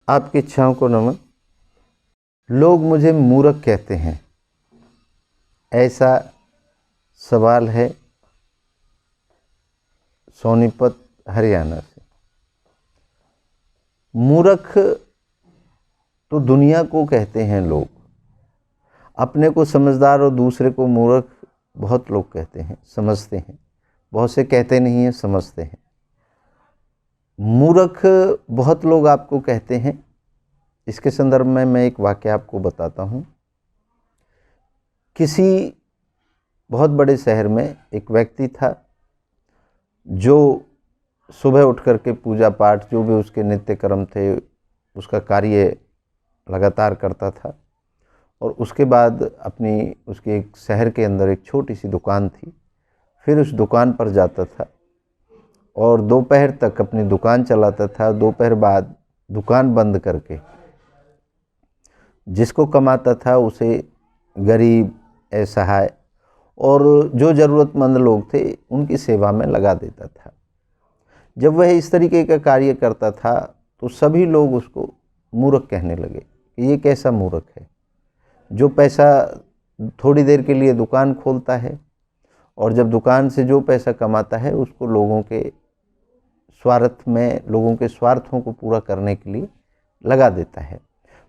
आपकी इच्छाओं को नमन। लोग मुझे मूर्ख कहते हैं, ऐसा सवाल है सोनीपत हरियाणा से। मूर्ख तो दुनिया को कहते हैं लोग, अपने को समझदार और दूसरे को मूर्ख बहुत लोग कहते हैं, समझते हैं। बहुत से कहते नहीं हैं, समझते हैं। मूर्ख बहुत लोग आपको कहते हैं। इसके संदर्भ में मैं एक वाक़या आपको बताता हूँ। किसी बहुत बड़े शहर में एक व्यक्ति था जो सुबह उठ कर के पूजा पाठ, जो भी उसके नित्य कर्म थे, उसका कार्य लगातार करता था। और उसके बाद उसके एक शहर के अंदर एक छोटी सी दुकान थी। फिर उस दुकान पर जाता था और दोपहर तक अपनी दुकान चलाता था। दोपहर बाद दुकान बंद करके जिसको कमाता था उसे गरीब, असहाय और जो ज़रूरतमंद लोग थे उनकी सेवा में लगा देता था। जब वह इस तरीके का कार्य करता था तो सभी लोग उसको मूर्ख कहने लगे कि ये कैसा मूर्ख है जो पैसा थोड़ी देर के लिए दुकान खोलता है और जब दुकान से जो पैसा कमाता है उसको लोगों के स्वार्थ में, लोगों के स्वार्थों को पूरा करने के लिए लगा देता है।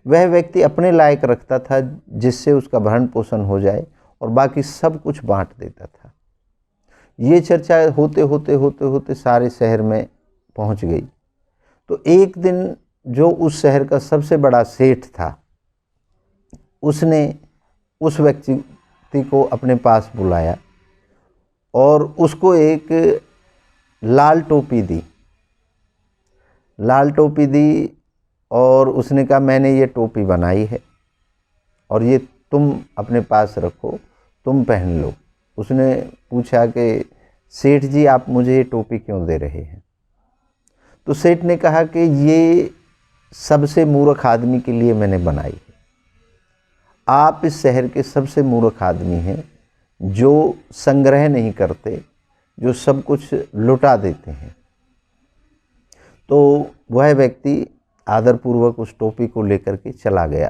वह व्यक्ति अपने लायक रखता था जिससे उसका भरण पोषण हो जाए और बाकी सब कुछ बांट देता था। ये चर्चा होते होते होते होते सारे शहर में पहुंच गई। तो एक दिन जो उस शहर का सबसे बड़ा सेठ था, उसने उस व्यक्ति को अपने पास बुलाया और उसको एक लाल टोपी दी। लाल टोपी दी और उसने कहा, मैंने ये टोपी बनाई है और ये तुम अपने पास रखो, तुम पहन लो। उसने पूछा कि सेठ जी, आप मुझे ये टोपी क्यों दे रहे हैं? तो सेठ ने कहा कि ये सबसे मूर्ख आदमी के लिए मैंने बनाई है। आप इस शहर के सबसे मूर्ख आदमी हैं जो संग्रह नहीं करते, जो सब कुछ लुटा देते हैं। तो वह व्यक्ति आदरपूर्वक उस टोपी को लेकर के चला गया।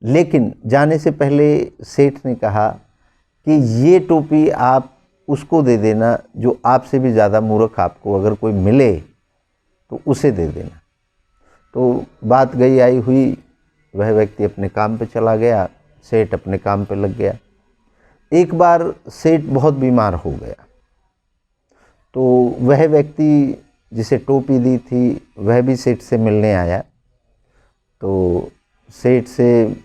लेकिन जाने से पहले सेठ ने कहा कि ये टोपी आप उसको दे देना जो आपसे भी ज़्यादा मूर्ख आपको अगर कोई मिले तो उसे दे देना। तो बात गई आई हुई, वह व्यक्ति अपने काम पे चला गया, सेठ अपने काम पे लग गया। एक बार सेठ बहुत बीमार हो गया तो वह व्यक्ति जिसे टोपी दी थी वह भी सेठ से मिलने आया। तो सेठ से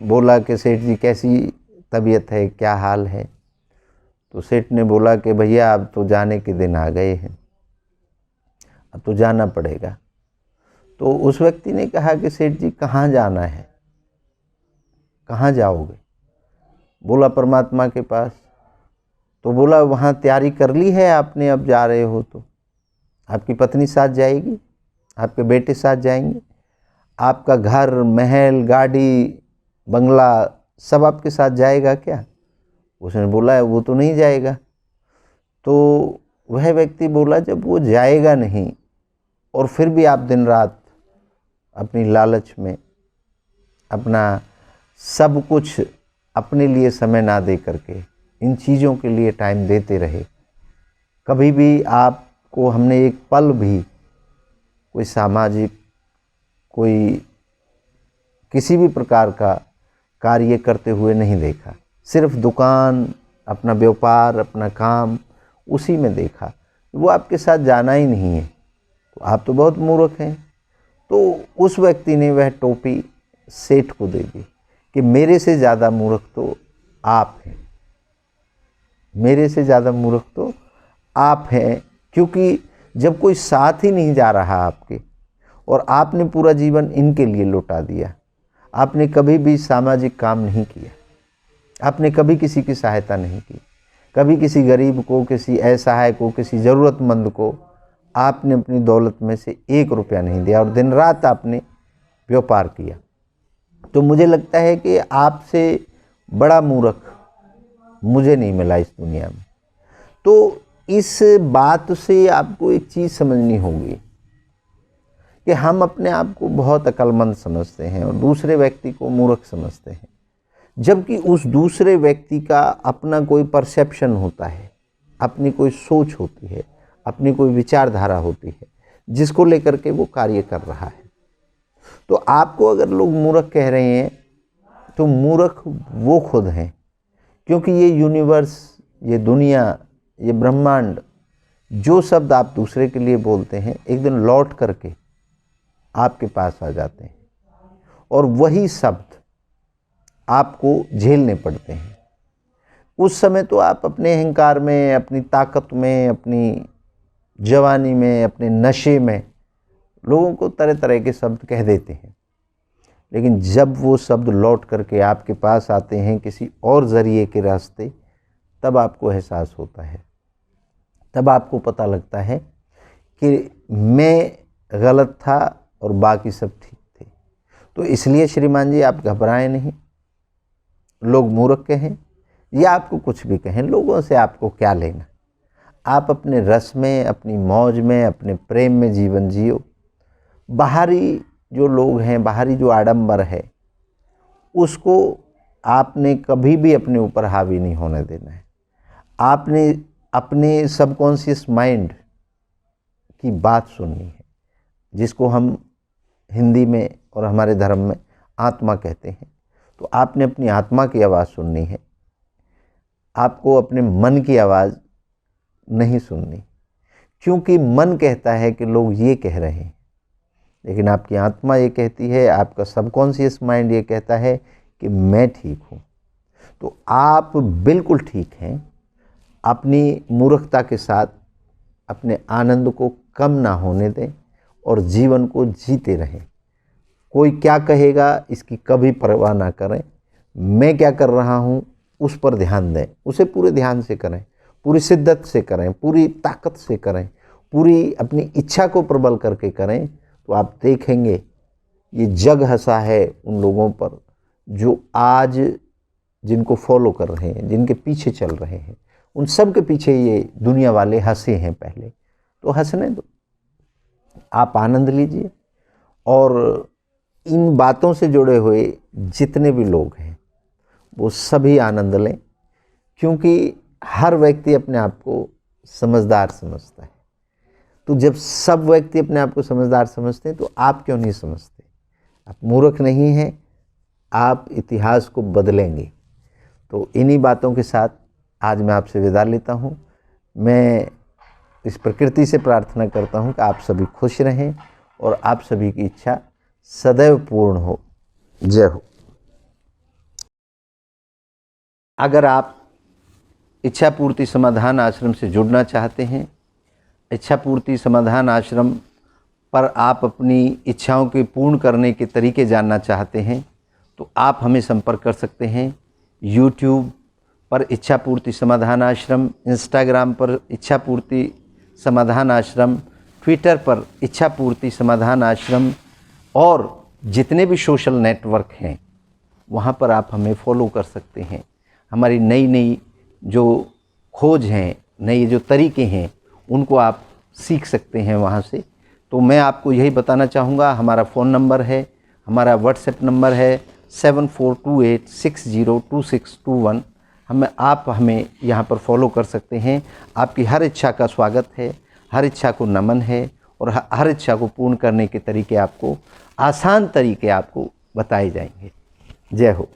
बोला कि सेठ जी, कैसी तबीयत है, क्या हाल है? तो सेठ ने बोला कि भैया अब तो जाने के दिन आ गए हैं, अब तो जाना पड़ेगा। तो उस व्यक्ति ने कहा कि सेठ जी, कहाँ जाना है, कहाँ जाओगे? बोला, परमात्मा के पास। तो बोला, वहाँ तैयारी कर ली है आपने, अब जा रहे हो तो आपकी पत्नी साथ जाएगी, आपके बेटे साथ जाएंगे, आपका घर, महल, गाड़ी, बंगला सब आपके साथ जाएगा क्या? उसने बोला, वो तो नहीं जाएगा। तो वह व्यक्ति बोला, जब वो जाएगा नहीं और फिर भी आप दिन रात अपनी लालच में अपना सब कुछ अपने लिए समय ना दे करके इन चीज़ों के लिए टाइम देते रहे, कभी भी आपको हमने एक पल भी कोई सामाजिक, कोई किसी भी प्रकार का कार्य करते हुए नहीं देखा, सिर्फ दुकान, अपना व्यापार, अपना काम, उसी में देखा, वो आपके साथ जाना ही नहीं है, तो आप तो बहुत मूर्ख हैं। तो उस व्यक्ति ने वह टोपी सेठ को दे दी कि मेरे से ज़्यादा मूर्ख तो आप हैं, मेरे से ज़्यादा मूर्ख तो आप हैं। क्योंकि जब कोई साथ ही नहीं जा रहा आपके और आपने पूरा जीवन इनके लिए लौटा दिया, आपने कभी भी सामाजिक काम नहीं किया, आपने कभी किसी की सहायता नहीं की, कभी किसी गरीब को, किसी असहाय को, किसी ज़रूरतमंद को आपने अपनी दौलत में से 1 रुपया नहीं दिया और दिन रात आपने व्यापार किया, तो मुझे लगता है कि आपसे बड़ा मूर्ख मुझे नहीं मिला इस दुनिया में। तो इस बात से आपको एक चीज़ समझनी होगी कि हम अपने आप को बहुत अक्लमंद समझते हैं और दूसरे व्यक्ति को मूर्ख समझते हैं, जबकि उस दूसरे व्यक्ति का अपना कोई परसेप्शन होता है, अपनी कोई सोच होती है, अपनी कोई विचारधारा होती है जिसको लेकर के वो कार्य कर रहा है। तो आपको अगर लोग मूर्ख कह रहे हैं तो मूर्ख वो खुद हैं, क्योंकि ये यूनिवर्स, ये दुनिया, ये ब्रह्मांड, जो शब्द आप दूसरे के लिए बोलते हैं एक दिन लौट करके आपके पास आ जाते हैं और वही शब्द आपको झेलने पड़ते हैं। उस समय तो आप अपने अहंकार में, अपनी ताकत में, अपनी जवानी में, अपने नशे में लोगों को तरह तरह के शब्द कह देते हैं, लेकिन जब वो शब्द लौट करके आपके पास आते हैं किसी और ज़रिए के रास्ते, तब आपको एहसास होता है, तब आपको पता लगता है कि मैं गलत था और बाकी सब ठीक थे। तो इसलिए श्रीमान जी, आप घबराएं नहीं। लोग मूर्ख कहें या आपको कुछ भी कहें, लोगों से आपको क्या लेना। आप अपने रस में, अपनी मौज में, अपने प्रेम में जीवन जियो। बाहरी जो लोग हैं, बाहरी जो आडंबर है, उसको आपने कभी भी अपने ऊपर हावी नहीं होने देना है। आपने अपने सबकॉन्शियस माइंड की बात सुननी है, जिसको हम हिंदी में और हमारे धर्म में आत्मा कहते हैं। तो आपने अपनी आत्मा की आवाज़ सुननी है, आपको अपने मन की आवाज़ नहीं सुननी, क्योंकि मन कहता है कि लोग ये कह रहे हैं, लेकिन आपकी आत्मा ये कहती है, आपका सबकॉन्शियस माइंड ये कहता है कि मैं ठीक हूँ। तो आप बिल्कुल ठीक हैं। अपनी मूर्खता के साथ अपने आनंद को कम ना होने दें और जीवन को जीते रहें। कोई क्या कहेगा इसकी कभी परवाह ना करें। मैं क्या कर रहा हूँ उस पर ध्यान दें, उसे पूरे ध्यान से करें, पूरी शिद्दत से करें, पूरी ताकत से करें, पूरी अपनी इच्छा को प्रबल करके करें। तो आप देखेंगे ये जग हंसा है उन लोगों पर जो आज जिनको फॉलो कर रहे हैं, जिनके पीछे चल रहे हैं, उन सब के पीछे ये दुनिया वाले हंसे हैं पहले। तो हंसने दो, आप आनंद लीजिए। और इन बातों से जुड़े हुए जितने भी लोग हैं वो सभी आनंद लें, क्योंकि हर व्यक्ति अपने आप को समझदार समझता है। तो जब सब व्यक्ति अपने आप को समझदार समझते हैं तो आप क्यों नहीं समझते? आप मूर्ख नहीं हैं, आप इतिहास को बदलेंगे। तो इन्हीं बातों के साथ आज मैं आपसे विदा लेता हूँ। मैं इस प्रकृति से प्रार्थना करता हूँ कि आप सभी खुश रहें और आप सभी की इच्छा सदैव पूर्ण हो। जय हो। अगर आप इच्छा पूर्ति समाधान आश्रम से जुड़ना चाहते हैं, इच्छा पूर्ति समाधान आश्रम पर आप अपनी इच्छाओं के पूर्ण करने के तरीके जानना चाहते हैं, तो आप हमें संपर्क कर सकते हैं। यूट्यूब पर इच्छा पूर्ति समाधान आश्रम, इंस्टाग्राम पर इच्छा पूर्ति समाधान आश्रम, ट्विटर पर इच्छा पूर्ति समाधान आश्रम और जितने भी सोशल नेटवर्क हैं वहाँ पर आप हमें फॉलो कर सकते हैं। हमारी नई नई जो खोज हैं, नए जो तरीके हैं, उनको आप सीख सकते हैं वहाँ से। तो मैं आपको यही बताना चाहूँगा, हमारा फ़ोन नंबर है, हमारा व्हाट्सएप नंबर है 7428602621। आप हमें यहाँ पर फॉलो कर सकते हैं। आपकी हर इच्छा का स्वागत है, हर इच्छा को नमन है और हर इच्छा को पूर्ण करने के तरीके आपको, आसान तरीके आपको बताए जाएंगे। जय हो।